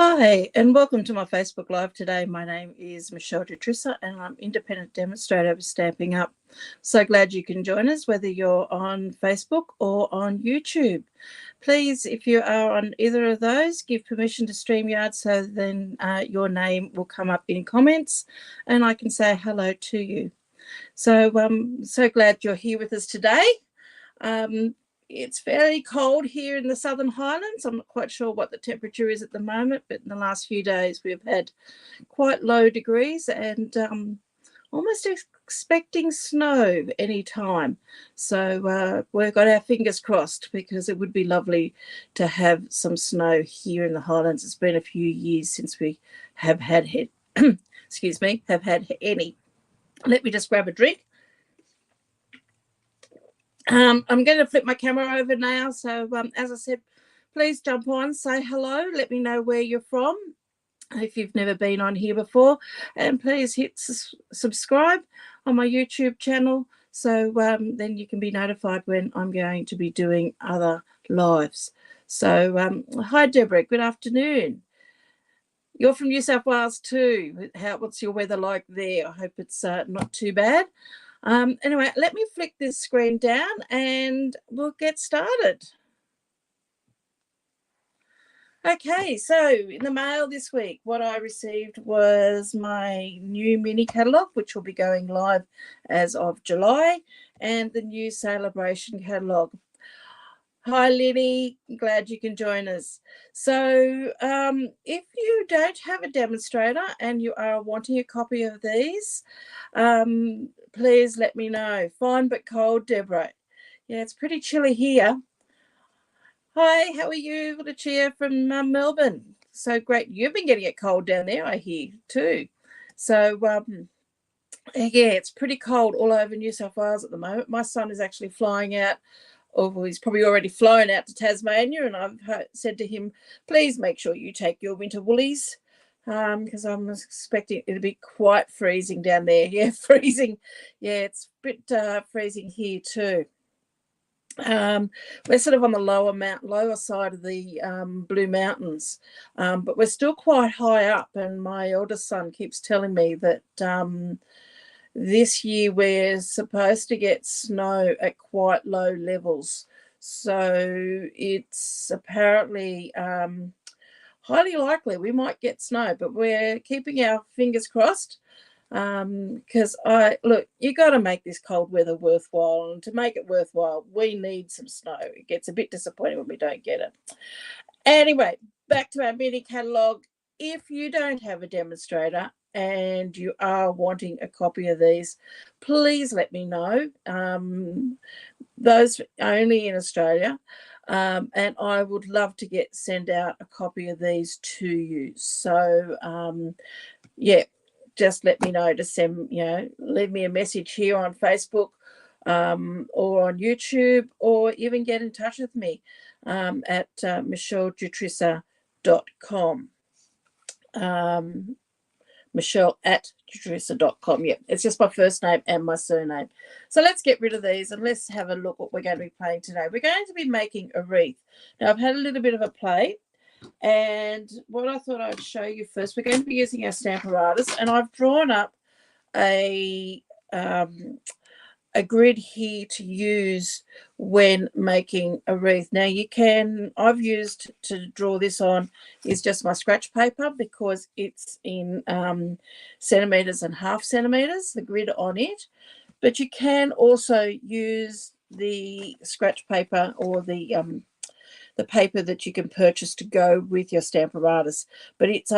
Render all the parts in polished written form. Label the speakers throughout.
Speaker 1: Hi, and welcome to my Facebook Live today. My name is Michelle Dutrissa, and I'm independent demonstrator of Stamping Up. So glad you can join us, whether you're on Facebook or on YouTube. Please, if you are on either of those, give permission to StreamYard so then your name will come up in comments and I can say hello to you. So so glad you're here with us today. It's very cold here in the Southern Highlands. I'm not quite sure what the temperature is at the moment, but in the last few days we've had quite low degrees and almost expecting snow any time. So we've got our fingers crossed because it would be lovely to have some snow here in the Highlands. It's been a few years since we have had excuse me, have had any. Let me just grab a drink. I'm going to flip my camera over now. So as I said, please jump on, say hello, let me know where you're from if you've never been on here before, and please hit subscribe on my YouTube channel so then you can be notified when I'm going to be doing other lives. So hi Deborah, good afternoon. You're from New South Wales too. What's your weather like there? I hope it's not too bad. Anyway, let me flick this screen down and we'll get started. Okay, so in the mail this week, what I received was my new mini catalogue, which will be going live as of July, and the new celebration catalogue. Hi, Lenny. Glad you can join us. So if you don't have a demonstrator and you are wanting a copy of these, please let me know. Fine but cold, Deborah. Yeah, it's pretty chilly here. Hi, how are you? Lucia from Melbourne. So great. You've been getting it cold down there, I hear, too. So, yeah, it's pretty cold all over New South Wales at the moment. My son is actually flying out. Or he's probably already flown out to Tasmania, and I've said to him, please make sure you take your winter woolies because I'm expecting it to be quite freezing down there. Yeah, freezing. Yeah, it's a bit freezing here too. We're sort of on the lower side of the Blue Mountains, but we're still quite high up, and my eldest son keeps telling me that this year we're supposed to get snow at quite low levels. So it's apparently highly likely we might get snow, but we're keeping our fingers crossed because look, you got to make this cold weather worthwhile, and to make it worthwhile we need some snow. It gets a bit disappointing when we don't get it. Anyway, back to our mini catalogue. If you don't have a demonstrator and you are wanting a copy of these, please let me know. Those only in Australia, and I would love to send out a copy of these to you. So yeah, just let me know to send, leave me a message here on Facebook or on YouTube, or even get in touch with me at michelledutrissa.com. Michelle at Dutrissa.com. Yeah, it's just my first name and my surname. So let's get rid of these and let's have a look what we're going to be playing today. We're going to be making a wreath. Now, I've had a little bit of a play, and what I thought I'd show you first, we're going to be using our Stamparatus, and I've drawn up a grid here to use when making a wreath. Now I've used to draw this on is just my scratch paper because it's in centimetres and half centimetres, the grid on it. But you can also use the scratch paper or the paper that you can purchase to go with your Stamparatus, but it's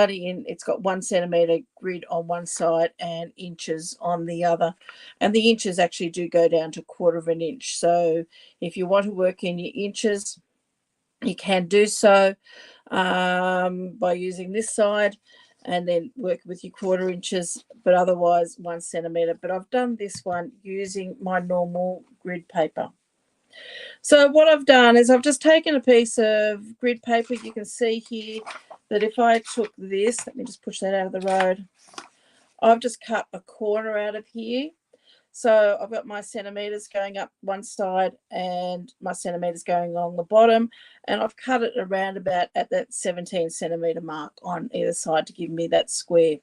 Speaker 1: got 1 centimetre grid on one side and inches on the other, and the inches actually do go down to 1/4 of an inch. So if you want to work in your inches, you can do so by using this side and then work with your 1/4 inches, but otherwise 1 centimetre. But I've done this one using my normal grid paper. So what I've done is I've just taken a piece of grid paper. You can see here that if I took this, let me just push that out of the road. I've just cut a corner out of here. So I've got my centimetres going up one side and my centimetres going along the bottom, and I've cut it around about at that 17 centimetre mark on either side to give me that square.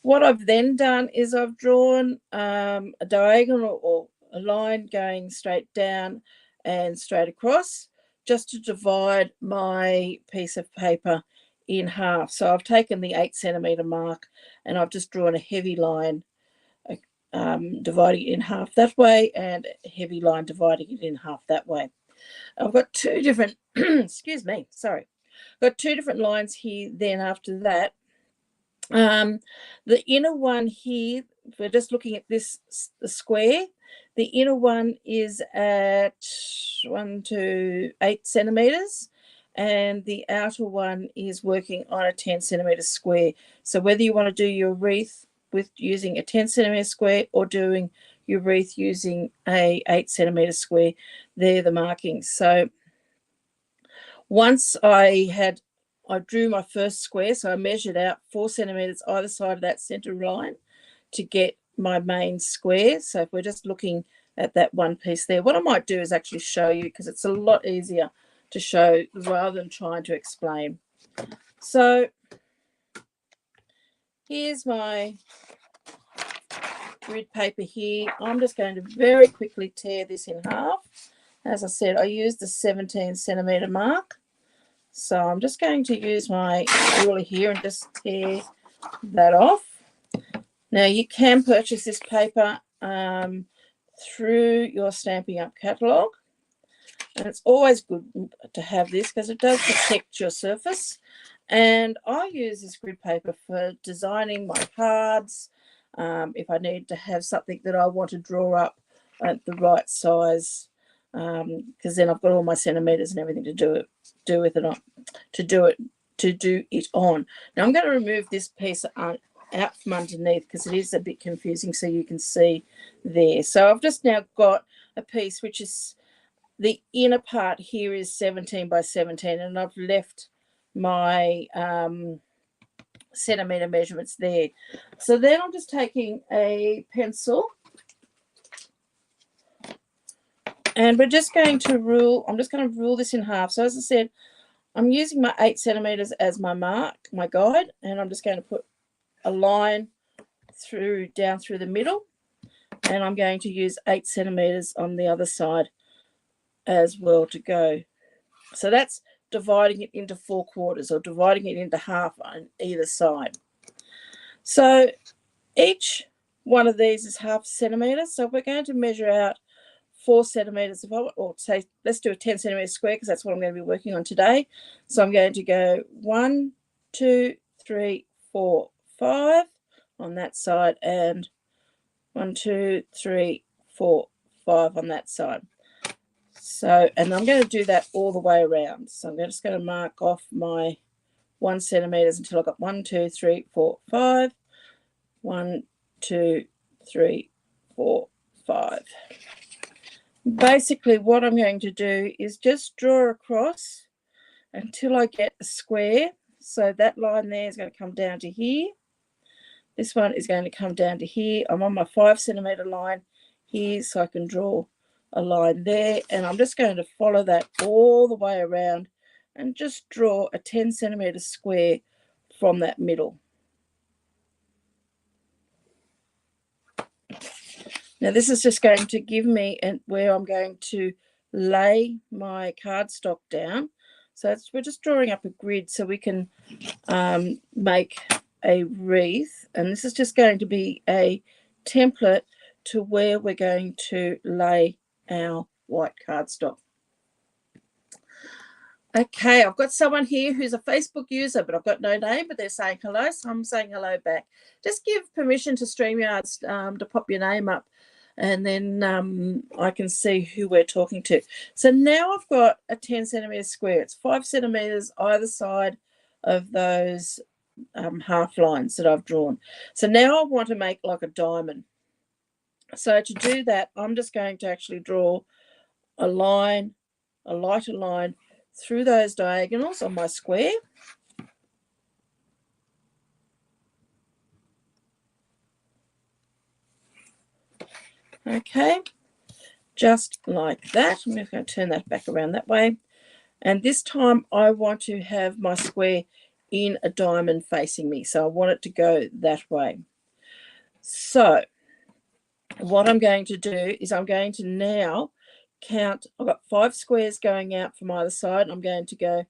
Speaker 1: What I've then done is I've drawn a diagonal or a line going straight down and straight across, just to divide my piece of paper in half. So I've taken the 8 centimetre mark and I've just drawn a heavy line dividing it in half that way, and a heavy line dividing it in half that way. I've got two different, excuse me, sorry. I've got two different lines here then after that. The inner one here, if we're just looking at this, the square, the inner one is at 1 to 8 centimetres, and the outer one is working on a 10 centimetre square. So whether you want to do your wreath with using a 10 centimetre square or doing your wreath using a 8 centimetre square, they're the markings. So once I drew my first square, so I measured out 4 centimetres either side of that centre line to get my main square. So if we're just looking at that one piece there, what I might do is actually show you, because it's a lot easier to show rather than trying to explain. So here's my grid paper here. I'm just going to very quickly tear this in half. As I said, I used the 17 centimetre mark. So I'm just going to use my ruler here and just tear that off. Now you can purchase this paper through your Stamping Up catalogue, and it's always good to have this because it does protect your surface. And I use this grid paper for designing my cards. If I need to have something that I want to draw up at the right size, because then I've got all my centimetres and everything to do it on. Now I'm going to remove this piece out from underneath because it is a bit confusing, so you can see there. So I've just now got a piece which is, the inner part here is 17 by 17, and I've left my centimetre measurements there. So then I'm just taking a pencil and we're just going to rule, I'm just going to rule this in half. So as I said, I'm using my 8 centimetres as my mark, my guide, and I'm just going to put a line down through the middle, and I'm going to use 8 centimetres on the other side as well to go. So that's dividing it into 4 quarters, or dividing it into half on either side. So each one of these is half a centimetre, so we're going to measure out 4 centimetres, or say, let's do a 10 centimetre square because that's what I'm going to be working on today. So I'm going to go 1, 2, 3, 4, 5 on that side, and 1, 2, 3, 4, 5 on that side. So, and I'm going to do that all the way around. So I'm just going to mark off my 1 centimetres until I've got 1, 2, 3, 4, 5. 1, 2, 3, 4, 5. Basically what I'm going to do is just draw across until I get a square. So that line there is going to come down to here. This one is going to come down to here. I'm on my 5 centimetre line here, so I can draw a line there, and I'm just going to follow that all the way around and just draw a 10 centimetre square from that middle. Now this is just going to give me where I'm going to lay my cardstock down. So we're just drawing up a grid so we can make a wreath, and this is just going to be a template to where we're going to lay our white cardstock. Okay, I've got someone here who's a Facebook user, but I've got no name, but they're saying hello, so I'm saying hello back. Just give permission to StreamYard to pop your name up, and then I can see who we're talking to. So now I've got a 10 centimetre square. It's 5 centimetres either side of those half lines that I've drawn. So now I want to make like a diamond. So to do that, I'm just going to actually draw a line, a lighter line through those diagonals on my square. Okay, just like that. I'm just going to turn that back around that way. And this time I want to have my square in a diamond facing me. So I want it to go that way. So what I'm going to do is I'm going to now count. I've got 5 squares going out from either side. I'm going to go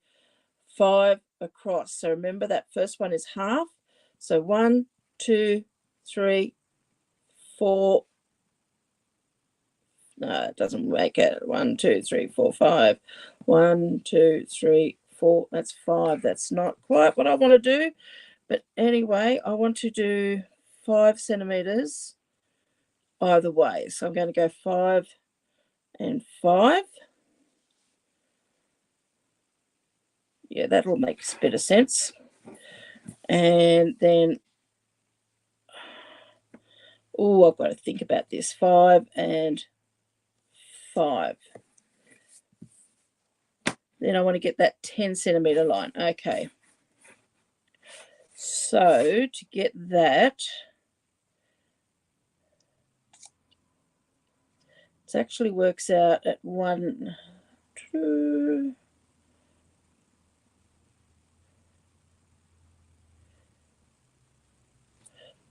Speaker 1: 5 across. So remember that first one is half. So 1, 2, 3, 4. No, it doesn't make it. 1, 2, 3, 4, 5. 1, 2, 3, 4. That's 5. That's not quite what I want to do. But anyway, I want to do 5 centimeters either way. So I'm going to go 5 and 5. Yeah, that'll make a bit of sense. And then, oh, I've got to think about this. 5 and 5. Then I want to get that 10 centimeter line. Okay. So to get that, it actually works out at 1, 2.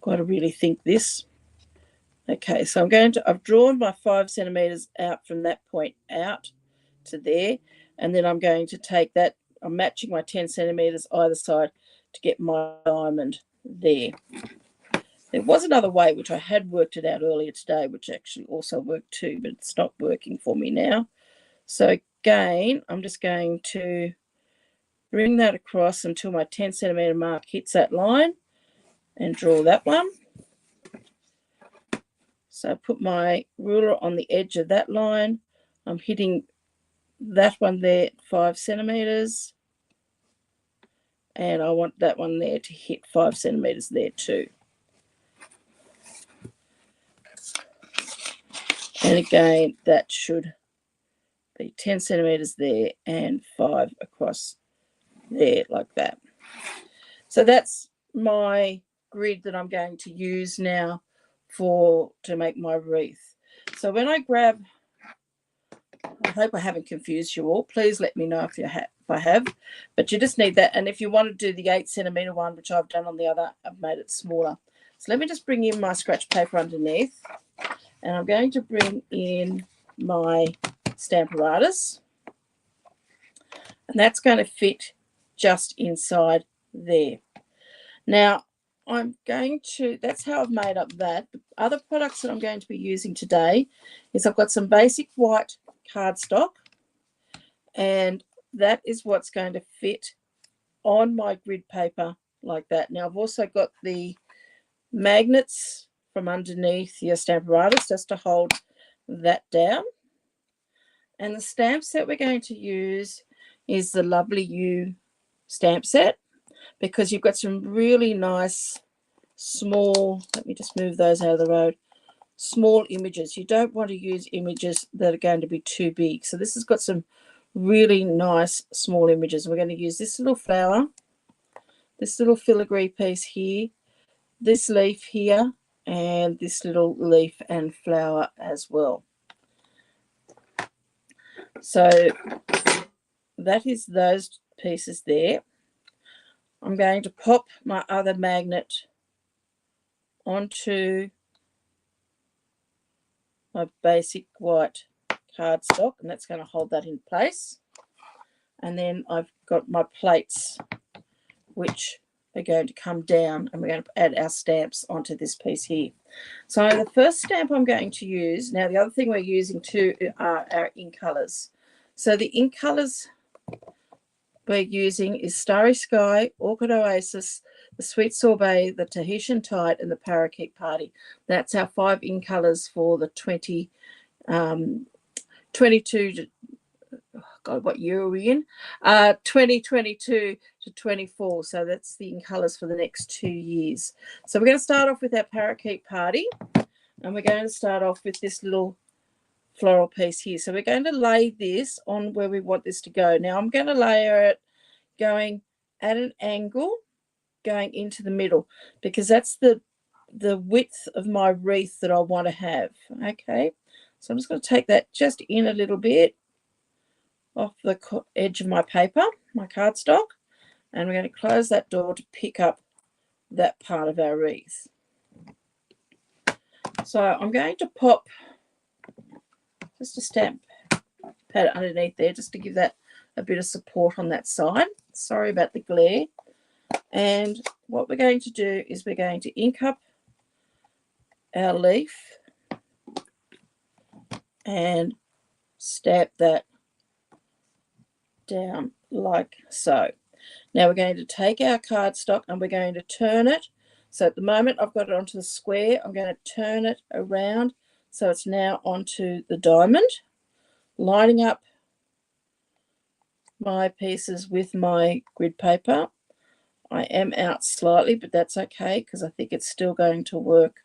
Speaker 1: Got to really think this. Okay, so I've drawn my 5 centimeters out from that point out to there, and then I'm going to take that, I'm matching my 10 centimeters either side to get my diamond there. There was another way which I had worked it out earlier today, which actually also worked too, but it's not working for me now. So again, I'm just going to bring that across until my 10 centimeter mark hits that line and draw that one. So I put my ruler on the edge of that line. I'm hitting that one there at 5 centimeters. And I want that one there to hit 5 centimeters there too. And again, that should be 10 centimeters there and 5 across there like that. So that's my grid that I'm going to use now to make my wreath. So when I grab, I hope I haven't confused you all. Please let me know if I have, but you just need that. And if you want to do the 8 centimeter one, which I've done on the other, I've made it smaller. So let me just bring in my scratch paper underneath, and I'm going to bring in my Stamparatus, and that's going to fit just inside there. Now, that's how I've made up that. The other products that I'm going to be using today is I've got some basic white cardstock, and that is what's going to fit on my grid paper like that. Now, I've also got the magnets from underneath your Stamparatus just to hold that down. And the stamps that we're going to use is the Lovely You stamp set, because you've got some really nice small, let me just move those out of the road, small images. You don't want to use images that are going to be too big. So this has got some really nice small images. We're going to use this little flower, this little filigree piece here, this leaf here, and this little leaf and flower as well. So that is those pieces there. I'm going to pop my other magnet onto my basic white cardstock, and that's going to hold that in place. And then I've got my plates which are going to come down, and we're going to add our stamps onto this piece here. So the first stamp I'm going to use, now the other thing we're using too are our ink colours. So the ink colours we're using is Starry Sky, Orchid Oasis, the Sweet Sorbet, the Tahitian Tide, and the Parakeet Party. That's our 5 ink colours for the 22 to, oh God, what year are we in? 2022 to 24. So that's the ink colours for the next 2 years. So we're going to start off with our Parakeet Party, and we're going to start off with this little floral piece here. So we're going to lay this on where we want this to go. Now I'm going to layer it going at an angle going into the middle, because that's the the width of my wreath that I want to have. Okay, so I'm just going to take that just in a little bit off the edge of my paper, my cardstock, and we're going to close that door to pick up that part of our wreath. So I'm going to pop just a stamp pad underneath there just to give that a bit of support on that side. Sorry about the glare. And what we're going to do is we're going to ink up our leaf and stamp that down like so. Now we're going to take our cardstock and we're going to turn it. So at the moment I've got it onto the square. I'm going to turn it around so it's now onto the diamond, lining up my pieces with my grid paper. I am out slightly, but that's okay because I think it's still going to work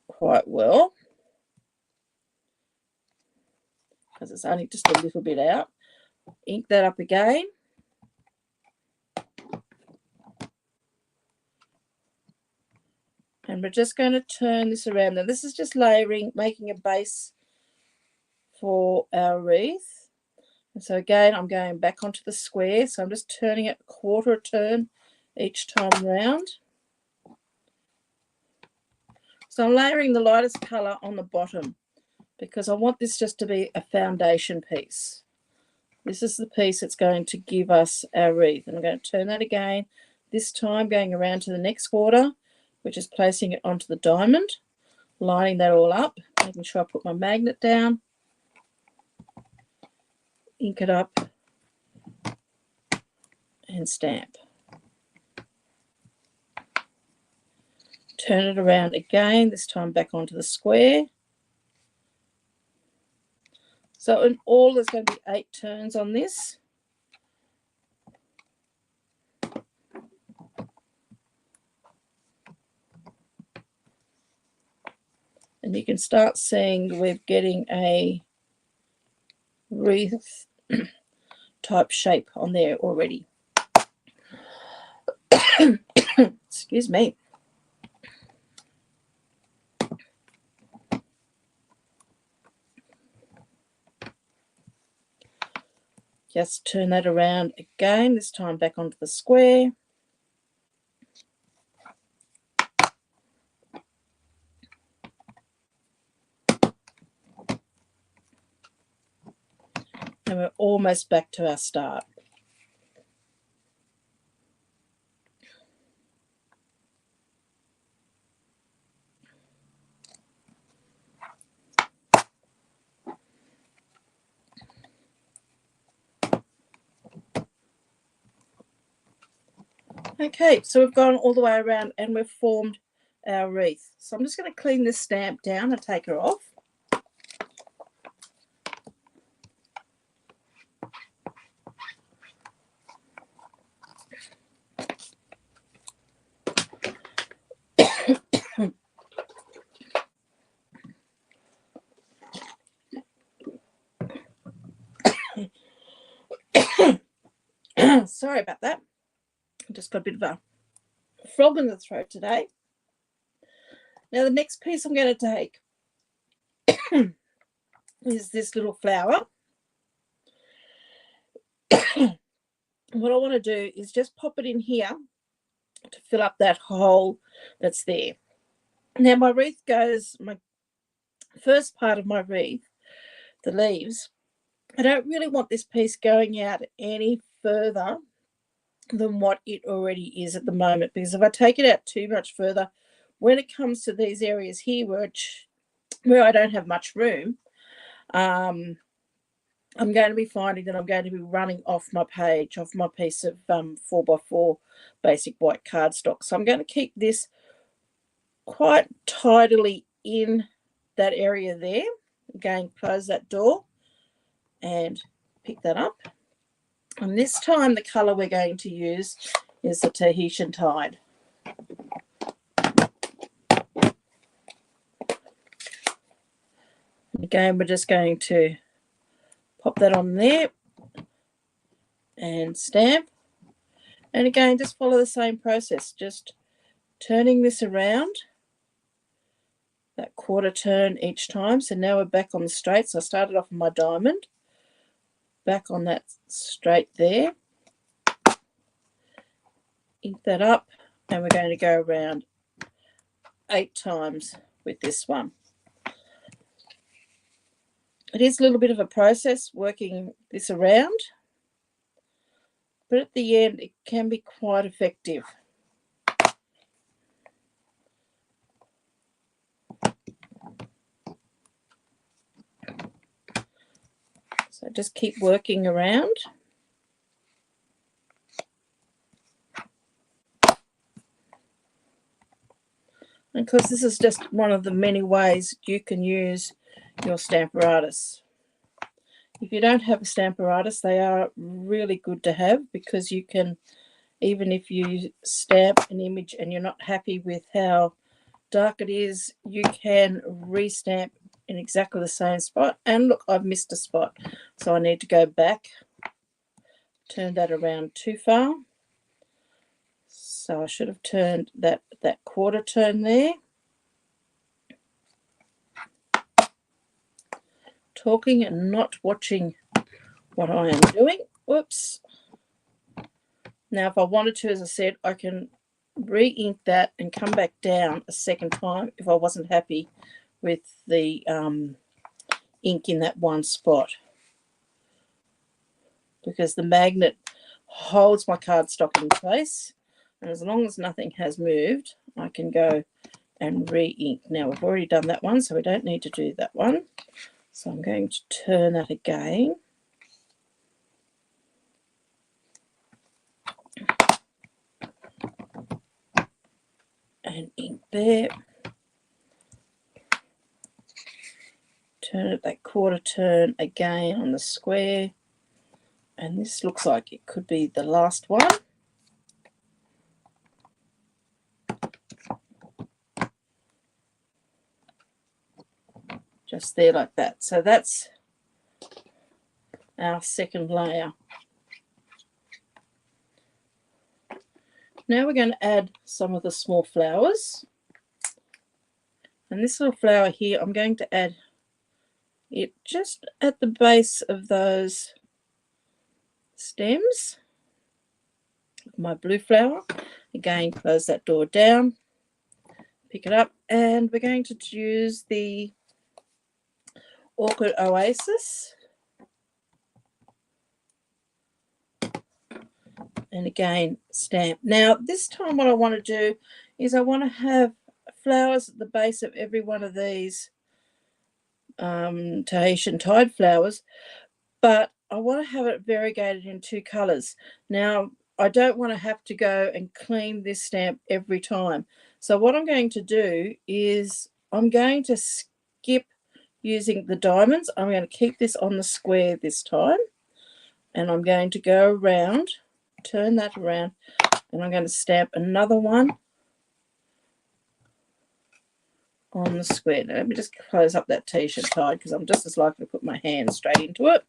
Speaker 1: quite well because it's only just a little bit out. Ink that up again. And we're just going to turn this around. Now this is just layering, making a base for our wreath. And so again, I'm going back onto the square. So I'm just turning it a quarter a turn each time round. So I'm layering the lightest colour on the bottom because I want this just to be a foundation piece. This is the piece that's going to give us our wreath. And I'm going to turn that again, this time going around to the next quarter, which is placing it onto the diamond, lining that all up, making sure I put my magnet down, ink it up, and stamp. Turn it around again, this time back onto the square. So in all, there's going to be 8 turns on this. And you can start seeing we're getting a wreath type shape on there already. Excuse me. Just turn that around again, this time back onto the square. And we're almost back to our start. Okay, so we've gone all the way around and we've formed our wreath. So I'm just going to clean this stamp down and take her off. Sorry about that. I just got a bit of a frog in the throat today. Now the next piece I'm going to take is this little flower. What I want to do is just pop it in here to fill up that hole that's there. Now my wreath goes, my first part of my wreath, the leaves, I don't really want this piece going out any further than what it already is at the moment, because if I take it out too much further, when it comes to these areas here where I don't have much room, I'm going to be finding that I'm going to be running off my page, off my piece of 4x4 basic white cardstock. So I'm going to keep this quite tidily in that area there. Again, close that door and pick that up. And this time the colour we're going to use is the Tahitian Tide. Again, we're just going to pop that on there and stamp. And again, just follow the same process. Just turning this around, that quarter turn each time. So now we're back on the straight. So I started off on my diamond, back on that straight there, ink that up, and we're going to go around 8 times with this one. It is a little bit of a process working this around, but at the end it can be quite effective. So just keep working around. And because this is just one of the many ways you can use your Stamparatus. If you don't have a Stamparatus, they are really good to have, because you can, even if you stamp an image and you're not happy with how dark it is, you can restamp in exactly the same spot. And look, I've missed a spot, so I need to go back, turn that around too far. So I should have turned that quarter turn there. Talking and not watching what I am doing. Whoops. Now, if I wanted to, as I said, I can re-ink that and come back down a second time if I wasn't happy with the ink in that one spot, because the magnet holds my cardstock in place, and as long as nothing has moved, I can go and re-ink. Now, we've already done that one, so we don't need to do that one. So I'm going to turn that again. And ink there. Turn it that quarter turn again on the square. And this looks like it could be the last one. Just there like that. So that's our second layer. Now we're going to add some of the small flowers. And this little flower here, I'm going to add it just at the base of those stems. My blue flower. Again, close that door down, pick it up, and we're going to use the Orchid Oasis. And again, stamp. Now, this time what I want to do is I want to have flowers at the base of every one of these Tahitian tide flowers, but I want to have it variegated in 2 colors. Now, I don't want to have to go and clean this stamp every time. So what I'm going to do is I'm going to skip using the diamonds. I'm going to keep this on the square this time, and I'm going to go around, turn that around, and I'm going to stamp another one on the square. Now, let me just close up that t-shirt tide, because I'm just as likely to put my hand straight into it.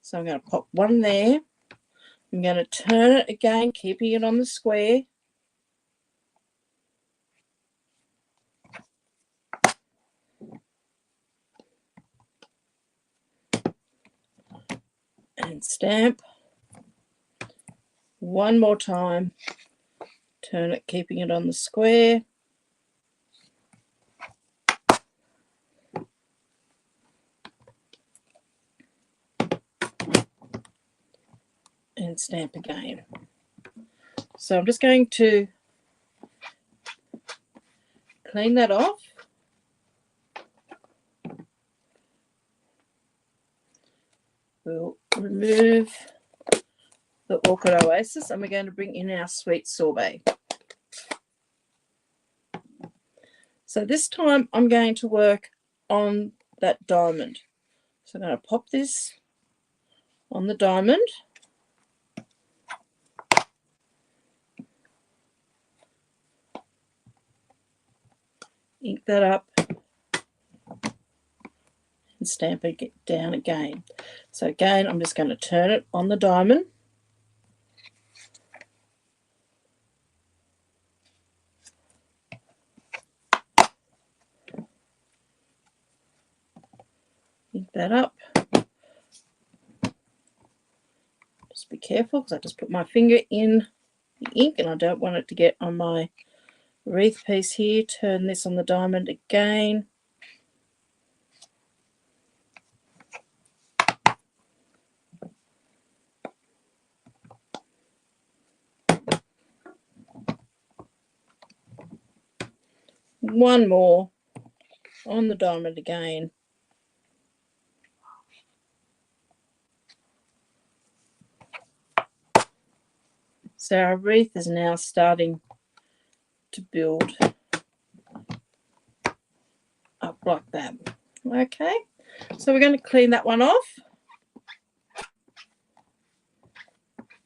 Speaker 1: So I'm going to pop one there. I'm going to turn it again, keeping it on the square. And stamp. One more time. Turn it, keeping it on the square. And stamp again. So I'm just going to clean that off. We'll remove the Orchid Oasis, and we're going to bring in our sweet sorbet. So this time I'm going to work on that diamond. So I'm going to pop this on the diamond. Ink that up and stamp it down again. So again, I'm just going to turn it on the diamond. ink that up. Just be careful because I just put my finger in the ink and I don't want it to get on my wreath piece here. Turn this on the diamond again. One more on the diamond again. So our wreath is now starting to build up like that. Okay, so we're going to clean that one off.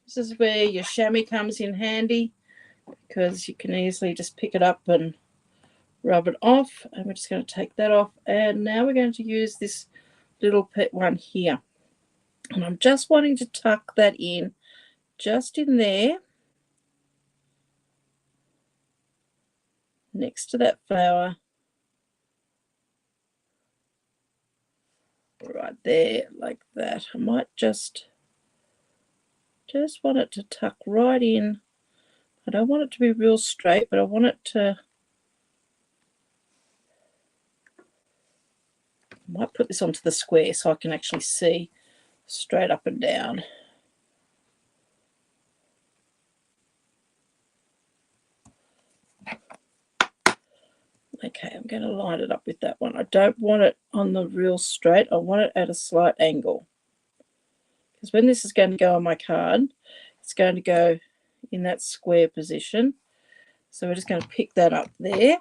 Speaker 1: This is where your chamois comes in handy because you can easily just pick it up and rub it off. And we're just going to take that off. And now we're going to use this little pet one here. And I'm just wanting to tuck that in, just in there, next to that flower. Right there, like that. I might just want it to tuck right in. I don't want it to be real straight, but I want it to... I might put this onto the square so I can actually see straight up and down. Okay, I'm going to line it up with that one. I don't want it on the real straight. I want it at a slight angle. Because when this is going to go on my card, it's going to go in that square position. So we're just going to pick that up there.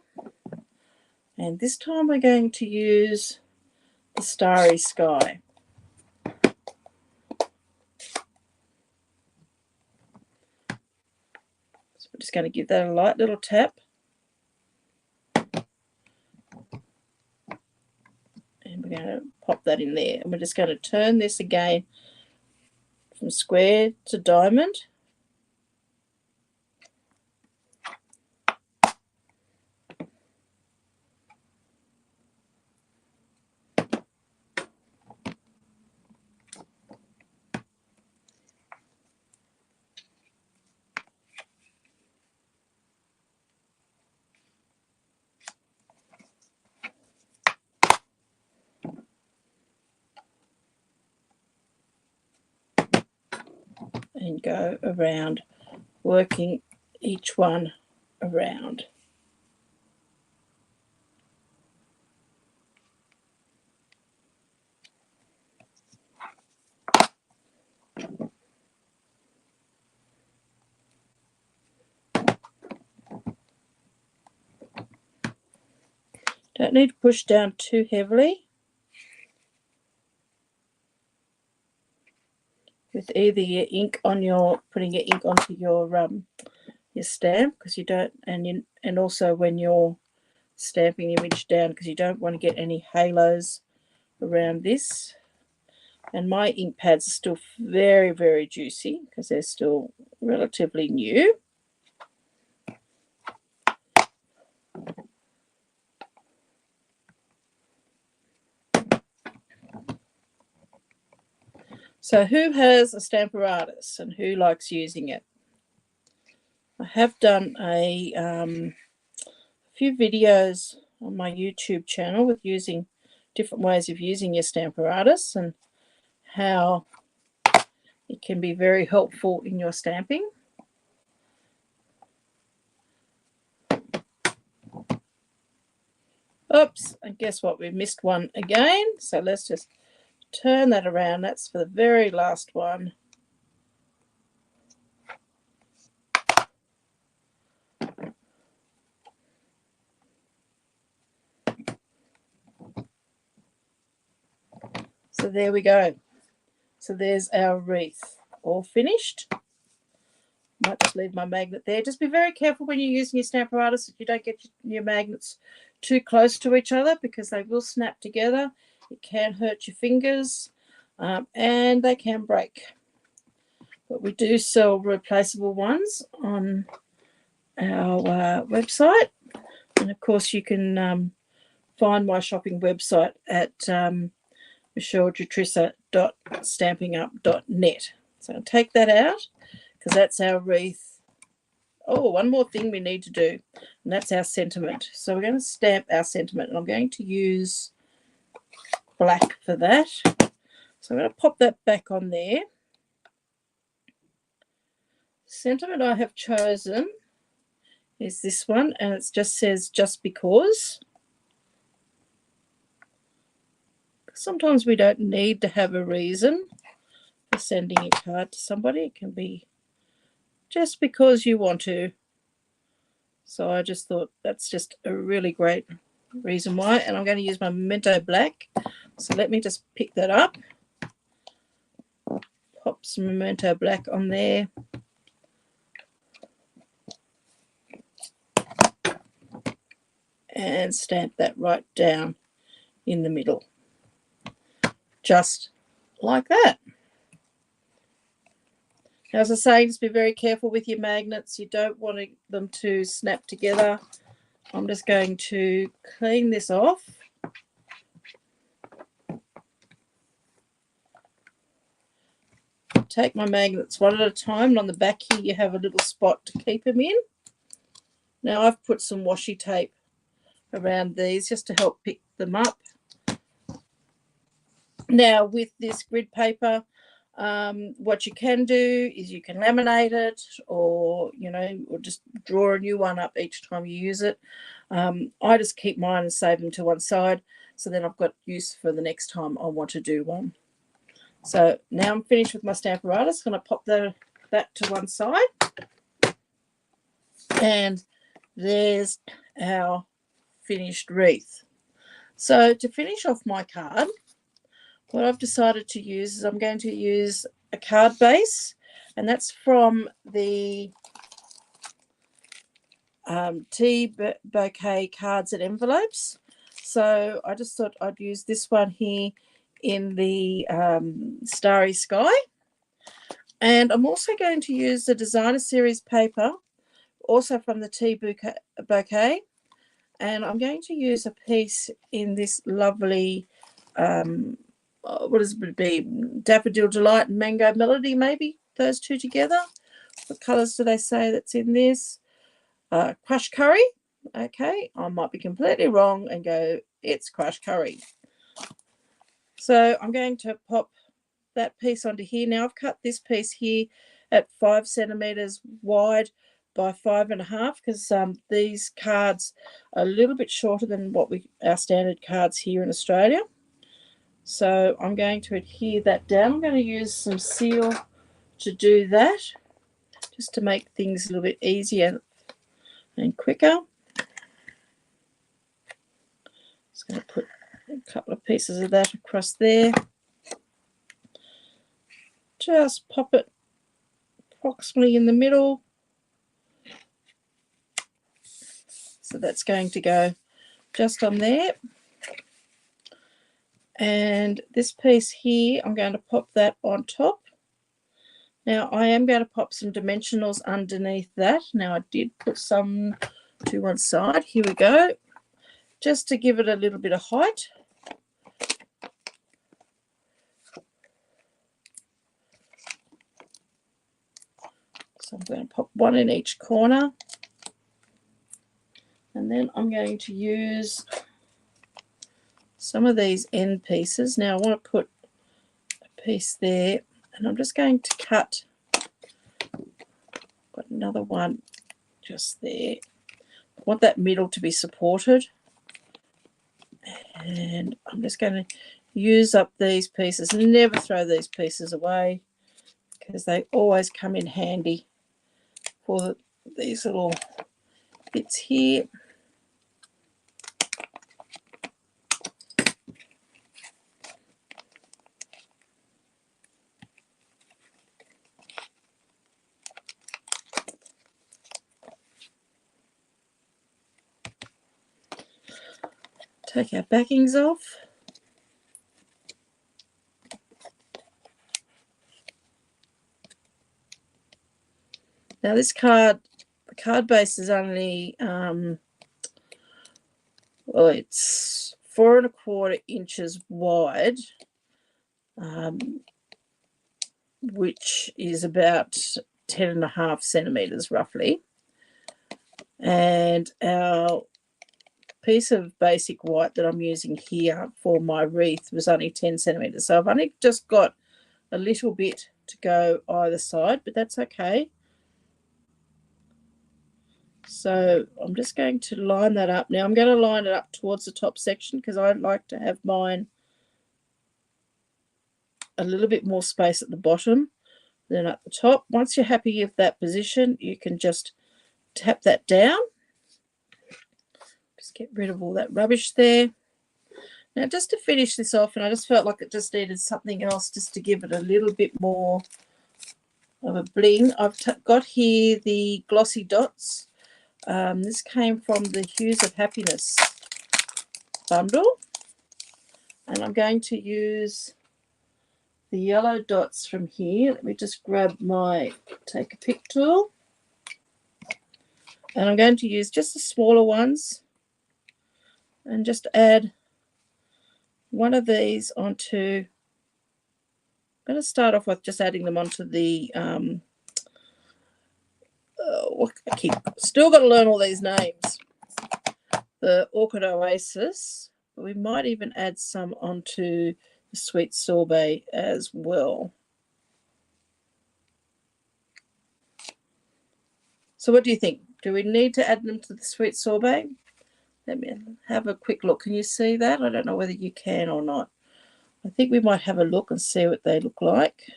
Speaker 1: And this time we're going to use the Starry Sky. So we're just going to give that a light little tap. And we're going to pop that in there. And we're just going to turn this again from square to diamond. And go around, working each one around. Don't need to push down too heavily with either your ink on your, putting your ink onto your stamp, because you don't, and also when you're stamping the image down, because you don't want to get any halos around this. And my ink pads are still very, very juicy because they're still relatively new. So who has a Stamparatus and who likes using it? I have done a few videos on my YouTube channel with using different ways of using your Stamparatus and how it can be very helpful in your stamping. Oops, and guess what? We missed one again. So let's just turn that around. That's for the very last one. So there we go. So there's our wreath all finished. Might just leave my magnet there. Just be very careful when you're using your Stamparatus that you don't get your magnets too close to each other, because they will snap together. It can hurt your fingers and they can break. But we do sell replaceable ones on our website. And of course you can find my shopping website at michellejutrissa.stampingup.net. So I'll take that out because that's our wreath. Oh, one more thing we need to do, and that's our sentiment. So we're going to stamp our sentiment, and I'm going to use black for that. So I'm going to pop that back on there. The sentiment I have chosen is this one, and it just says just because. Sometimes we don't need to have a reason for sending a card to somebody. It can be just because you want to. So I just thought that's just a really great reason why. And I'm going to use my Memento Black. So let me just pick that up. Pop some Memento Black on there. And stamp that right down in the middle. Just like that. Now, as I say, just be very careful with your magnets. You don't want them to snap together. I'm just going to clean this off. Take my magnets one at a time, and on the back here you have a little spot to keep them in. Now I've put some washi tape around these just to help pick them up. Now with this grid paper, what you can do is you can laminate it, or or just draw a new one up each time you use it. I just keep mine and save them to one side, so then I've got use for the next time I want to do one. So now I'm finished with my Stamparatus. I'm going to pop that to one side, and there's our finished wreath. So to finish off my card, what I've decided to use is I'm going to use a card base, and that's from the Tea Bouquet Cards and Envelopes. So I just thought I'd use this one here in the Starry Sky. And I'm also going to use the Designer Series paper, also from the Tea Bouquet. And I'm going to use a piece in this lovely what does it be? Daffodil Delight and Mango Melody, maybe those two together. What colours do they say that's in this? Crushed Curry. Okay, I might be completely wrong and go, it's Crushed Curry. So I'm going to pop that piece onto here. Now I've cut this piece here at 5 centimetres wide by 5.5 because these cards are a little bit shorter than what our standard cards here in Australia. So I'm going to adhere that down. I'm going to use some seal to do that, just to make things a little bit easier and quicker. Just going to put a couple of pieces of that across there. Just pop it approximately in the middle. So that's going to go just on there. And this piece here, I'm going to pop that on top. Now I am going to pop some dimensionals underneath that. Now I did put some to one side. Here we go. Just to give it a little bit of height. So I'm going to pop one in each corner. And then I'm going to use some of these end pieces. Now I want to put a piece there, and I'm just going to cut. Got another one just there. I want that middle to be supported, and I'm just going to use up these pieces. Never throw these pieces away because they always come in handy for these little bits here. Take our backings off. Now this card, the card base is only, well, it's 4 1/4 inches wide, which is about 10.5 centimetres roughly. And our piece of basic white that I'm using here for my wreath was only 10 centimetres. So I've only just got a little bit to go either side, but that's okay. So I'm just going to line that up. Now I'm going to line it up towards the top section because I like to have mine a little bit more space at the bottom than at the top. Once you're happy with that position, you can just tap that down. Just get rid of all that rubbish there. Now just to finish this off, and I just felt like it just needed something else just to give it a little bit more of a bling. I've got here the glossy dots. This came from the Hues of Happiness bundle, and I'm going to use the yellow dots from here. Let me just grab my take a pick tool, and I'm going to use just the smaller ones and just add one of these onto. I'm going to start off with just adding them onto the still got to learn all these names. The Orchid Oasis. We might even add some onto the Sweet Sorbet as well. So what do you think? Do we need to add them to the Sweet Sorbet? Let me have a quick look. Can you see that? I don't know whether you can or not. I think we might have a look and see what they look like.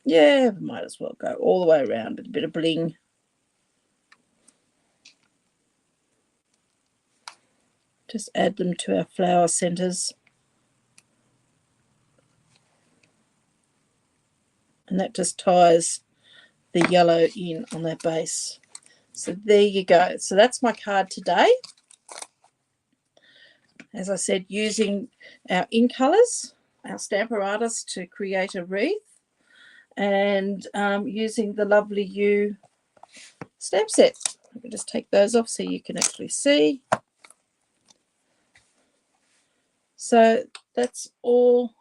Speaker 1: Yeah, we might as well go all the way around with a bit of bling. Just add them to our flower centres. And that just ties the yellow in on that base. So there you go. So that's my card today. As I said, using our in colours, our Stamper Artist to create a wreath, and using the Lovely You stamp set. Let me just take those off so you can actually see. So that's all.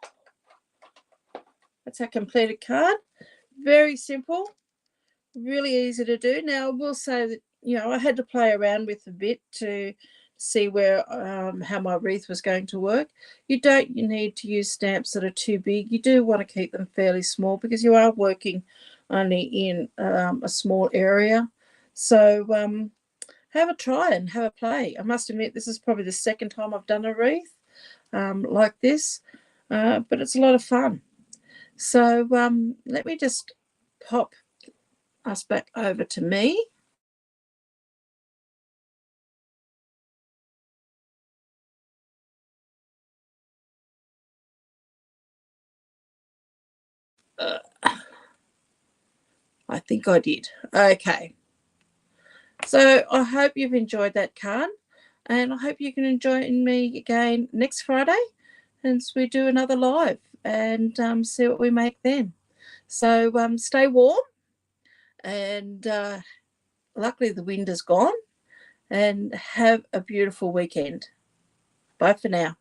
Speaker 1: That's our completed card. Very simple, really easy to do. Now I will say that, you know, I had to play around with a bit to see where how my wreath was going to work. You need to use stamps that are too big. You do want to keep them fairly small because you are working only in a small area. So have a try and have a play. I must admit, this is probably the second time I've done a wreath like this, but it's a lot of fun. So let me just pop us back over to me. I think I did. Okay. So I hope you've enjoyed that card, and I hope you can join me again next Friday as we do another live and see what we make then. So stay warm, and luckily the wind is gone, and have a beautiful weekend. Bye for now.